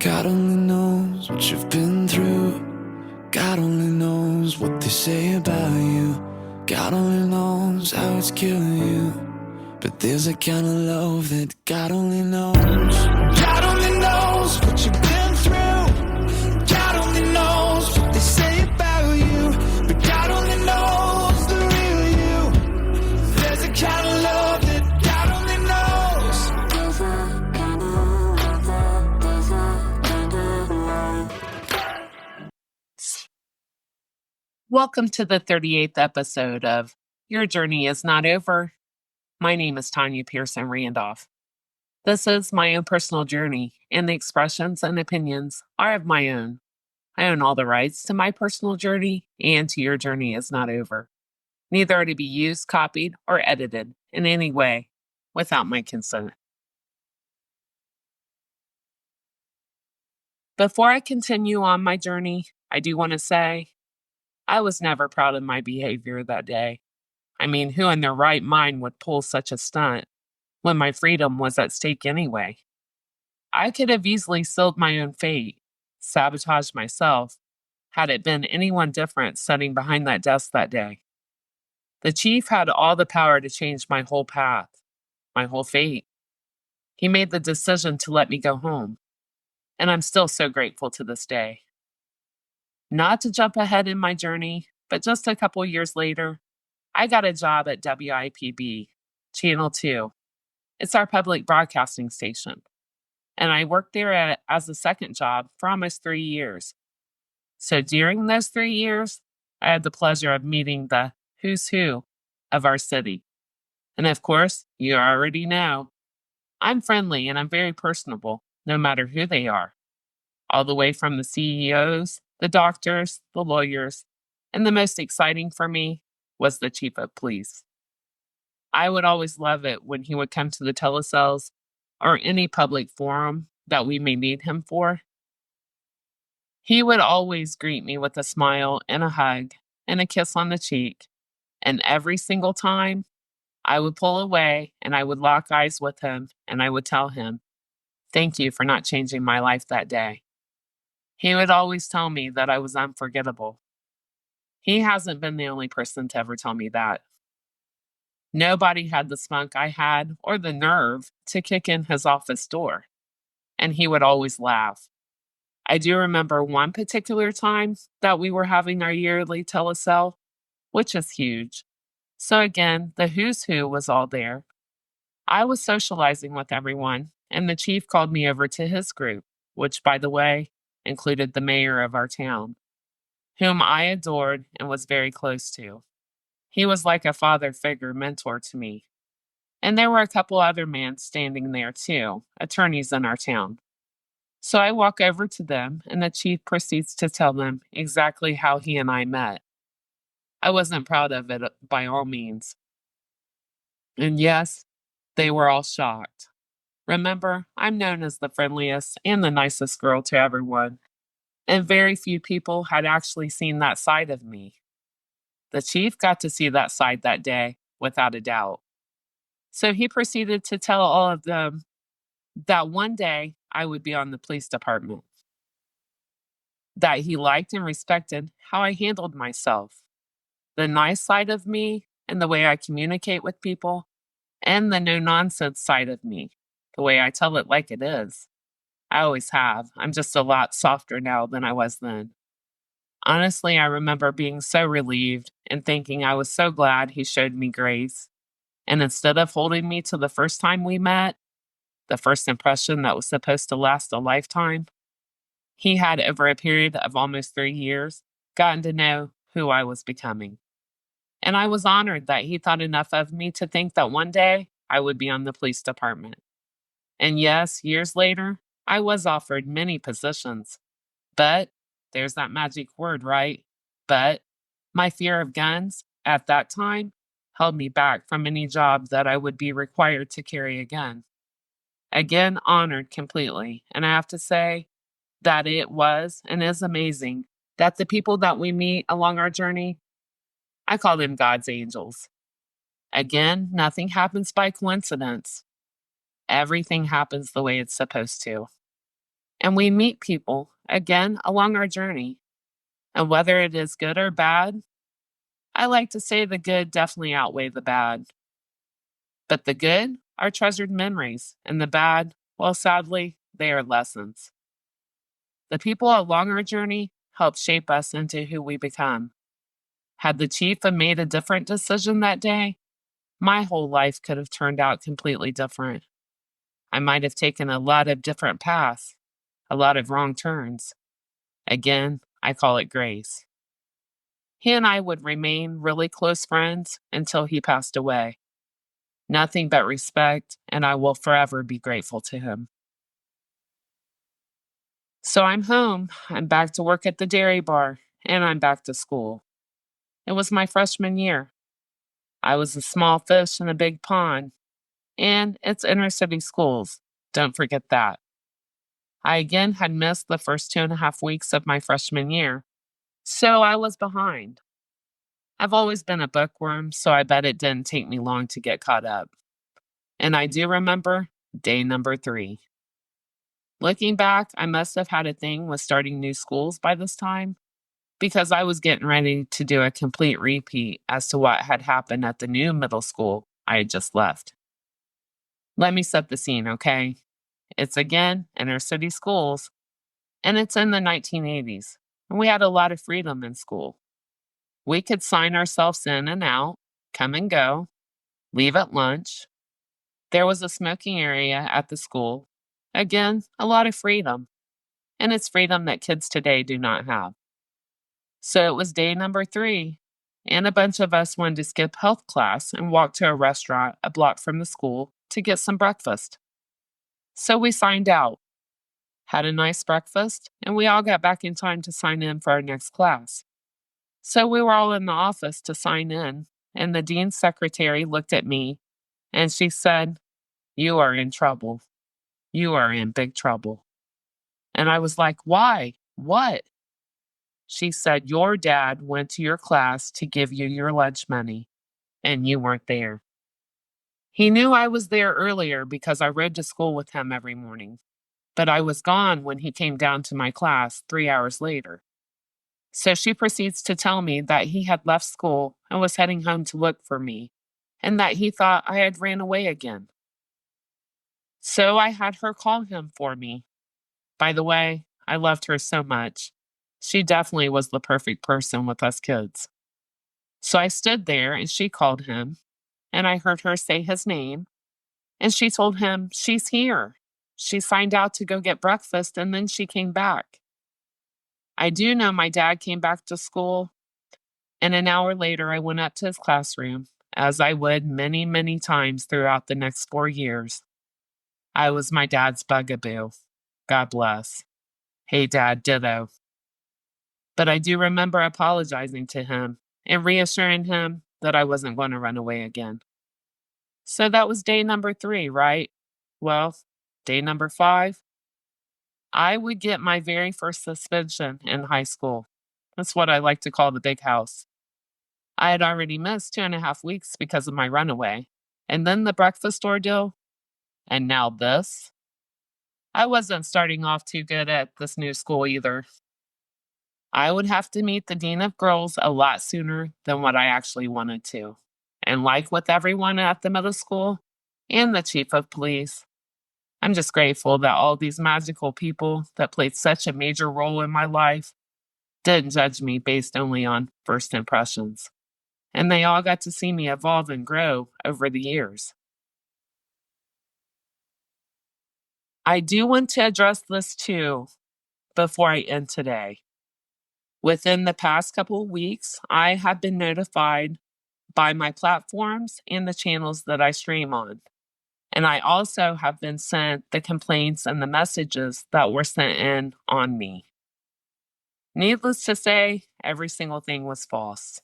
God only knows what you've been through. God only knows what they say about you. God only knows how it's killing you. But there's a kind of love that God only knows. God only knows what you've been through. God only knows what they say about you. But God only knows the real you. There's a kind of love that God only knows. Welcome to the 38th episode of Your Journey is Not Over. My name is Tanya Pearson Randolph. This is my own personal journey, and the expressions and opinions are of my own. I own all the rights to my personal journey and to Your Journey is Not Over. Neither are to be used, copied, or edited in any way without my consent. Before I continue on my journey, I do want to say I was never proud of my behavior that day. I mean, who in their right mind would pull such a stunt when my freedom was at stake anyway? I could have easily sealed my own fate, sabotaged myself, had it been anyone different sitting behind that desk that day. The chief had all the power to change my whole path, my whole fate. He made the decision to let me go home, and I'm still so grateful to this day. Not to jump ahead in my journey, but just a couple years later, I got a job at WIPB, Channel 2. It's our public broadcasting station. And I worked there as a second job for almost 3 years. So during those 3 years, I had the pleasure of meeting the who's who of our city. And of course, you already know, I'm friendly and I'm very personable, no matter who they are. All the way from the CEOs, the doctors, the lawyers, and the most exciting for me was the chief of police. I would always love it when he would come to the telecells or any public forum that we may need him for. He would always greet me with a smile and a hug and a kiss on the cheek. And every single time, I would pull away and I would lock eyes with him and I would tell him, "Thank you for not changing my life that day." He would always tell me that I was unforgettable. He hasn't been the only person to ever tell me that. Nobody had the spunk I had or the nerve to kick in his office door. And he would always laugh. I do remember one particular time that we were having our yearly telecell, which is huge. So again, the who's who was all there. I was socializing with everyone, and the chief called me over to his group, which, by the way, included the mayor of our town, whom I adored and was very close to. He was like a father figure mentor to me. And there were a couple other men standing there too, attorneys in our town. So I walk over to them, and the chief proceeds to tell them exactly how he and I met. I wasn't proud of it by all means. And yes, they were all shocked. Remember, I'm known as the friendliest and the nicest girl to everyone, and very few people had actually seen that side of me. The chief got to see that side that day, without a doubt. So he proceeded to tell all of them that one day I would be on the police department, that he liked and respected how I handled myself, the nice side of me and the way I communicate with people, and the no nonsense side of me, the way I tell it like it is. I always have. I'm just a lot softer now than I was then. Honestly, I remember being so relieved and thinking I was so glad he showed me grace. And instead of holding me to the first time we met, the first impression that was supposed to last a lifetime, he had, over a period of almost 3 years, gotten to know who I was becoming. And I was honored that he thought enough of me to think that one day I would be on the police department. And yes, years later, I was offered many positions. But, there's that magic word, right? But, my fear of guns, at that time, held me back from any job that I would be required to carry a gun. Again, honored completely. And I have to say that it was and is amazing that the people that we meet along our journey, I call them God's angels. Again, nothing happens by coincidence. Everything happens the way it's supposed to. And we meet people, again, along our journey. And whether it is good or bad, I like to say the good definitely outweigh the bad. But the good are treasured memories, and the bad, well, sadly, they are lessons. The people along our journey help shape us into who we become. Had the chief have made a different decision that day, my whole life could have turned out completely different. I might have taken a lot of different paths, a lot of wrong turns. Again, I call it grace. He and I would remain really close friends until he passed away. Nothing but respect, and I will forever be grateful to him. So I'm home. I'm back to work at the dairy bar, and I'm back to school. It was my freshman year. I was a small fish in a big pond, and it's inner city schools. Don't forget that. I again had missed the first 2.5 weeks of my freshman year, so I was behind. I've always been a bookworm, so I bet it didn't take me long to get caught up. And I do remember day number 3. Looking back, I must have had a thing with starting new schools by this time because I was getting ready to do a complete repeat as to what had happened at the new middle school I had just left. Let me set the scene, okay? It's again inner city schools, and it's in the 1980s, and we had a lot of freedom in school. We could sign ourselves in and out, come and go, leave at lunch. There was a smoking area at the school. Again, a lot of freedom, and it's freedom that kids today do not have. So it was day number 3, and a bunch of us wanted to skip health class and walk to a restaurant a block from the school to get some breakfast. So we signed out, had a nice breakfast, and we all got back in time to sign in for our next class. So we were all in the office to sign in, and the dean's secretary looked at me and she said, "You are in trouble. You are in big trouble." And I was like, "Why? What?" She said, "Your dad went to your class to give you your lunch money, and you weren't there." He knew I was there earlier because I rode to school with him every morning, but I was gone when he came down to my class 3 hours later. So she proceeds to tell me that he had left school and was heading home to look for me, and that he thought I had ran away again. So I had her call him for me. By the way, I loved her so much. She definitely was the perfect person with us kids. So I stood there and she called him, and I heard her say his name, and she told him she's here. She signed out to go get breakfast and then she came back. I do know my dad came back to school, and an hour later I went up to his classroom, as I would many, many times throughout the next 4 years. I was my dad's bugaboo. God bless. Hey, Dad, ditto. But I do remember apologizing to him and reassuring him that I wasn't going to run away again. So that was day number 3, right? Well, day number 5, I would get my very first suspension in high school. That's what I like to call the big house. I had already missed 2.5 weeks because of my runaway, and then the breakfast ordeal, and now this. I wasn't starting off too good at this new school either. I would have to meet the dean of girls a lot sooner than what I actually wanted to. And like with everyone at the middle school and the chief of police, I'm just grateful that all these magical people that played such a major role in my life didn't judge me based only on first impressions. And they all got to see me evolve and grow over the years. I do want to address this too before I end today. Within the past couple of weeks, I have been notified by my platforms and the channels that I stream on. And I also have been sent the complaints and the messages that were sent in on me. Needless to say, every single thing was false.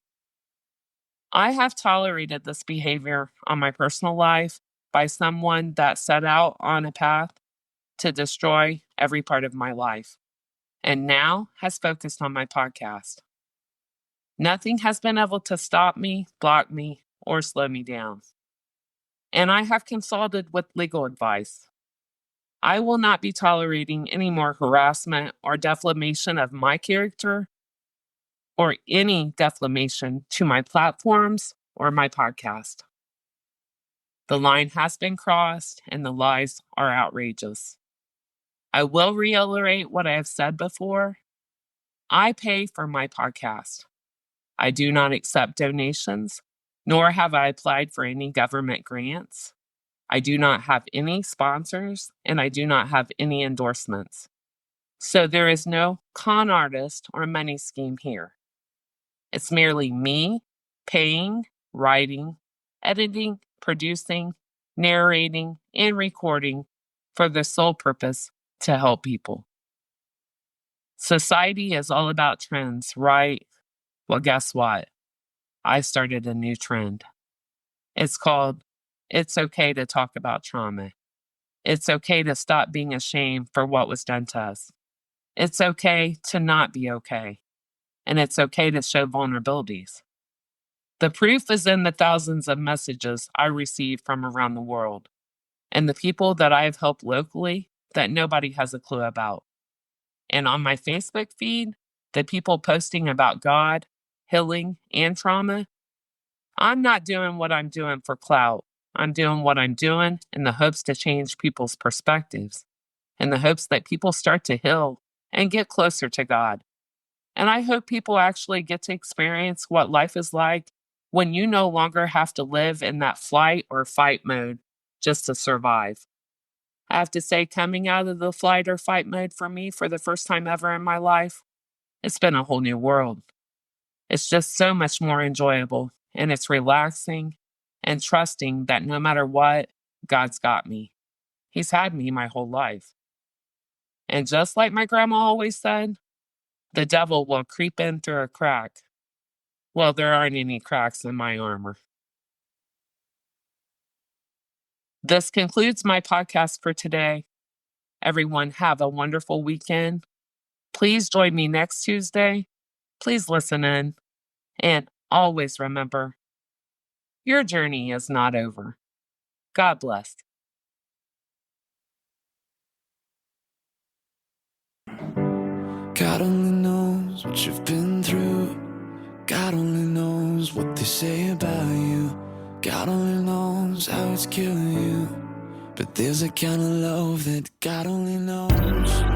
I have tolerated this behavior on my personal life by someone that set out on a path to destroy every part of my life, and now has focused on my podcast. Nothing has been able to stop me, block me, or slow me down. And I have consulted with legal advice. I will not be tolerating any more harassment or defamation of my character or any defamation to my platforms or my podcast. The line has been crossed and the lies are outrageous. I will reiterate what I have said before. I pay for my podcast. I do not accept donations, nor have I applied for any government grants. I do not have any sponsors, and I do not have any endorsements. So there is no con artist or money scheme here. It's merely me paying, writing, editing, producing, narrating, and recording for the sole purpose to help people. Society is all about trends, right? Well, guess what? I started a new trend. It's called It's Okay to Talk About Trauma. It's okay to stop being ashamed for what was done to us. It's okay to not be okay. And it's okay to show vulnerabilities. The proof is in the thousands of messages I receive from around the world and the people that I have helped locally that nobody has a clue about. And on my Facebook feed, the people posting about God, healing, and trauma. I'm not doing what I'm doing for clout. I'm doing what I'm doing in the hopes to change people's perspectives, in the hopes that people start to heal and get closer to God. And I hope people actually get to experience what life is like when you no longer have to live in that flight or fight mode just to survive. I have to say, coming out of the flight or fight mode for me for the first time ever in my life, it's been a whole new world. It's just so much more enjoyable, and it's relaxing and trusting that no matter what, God's got me. He's had me my whole life. And just like my grandma always said, the devil will creep in through a crack. Well, there aren't any cracks in my armor. This concludes my podcast for today. Everyone, have a wonderful weekend. Please join me next Tuesday. Please listen in. And always remember, your journey is not over. God bless. God only knows what you've been through. God only knows what they say about you. God only knows how it's killing you. But there's a kind of love that God only knows.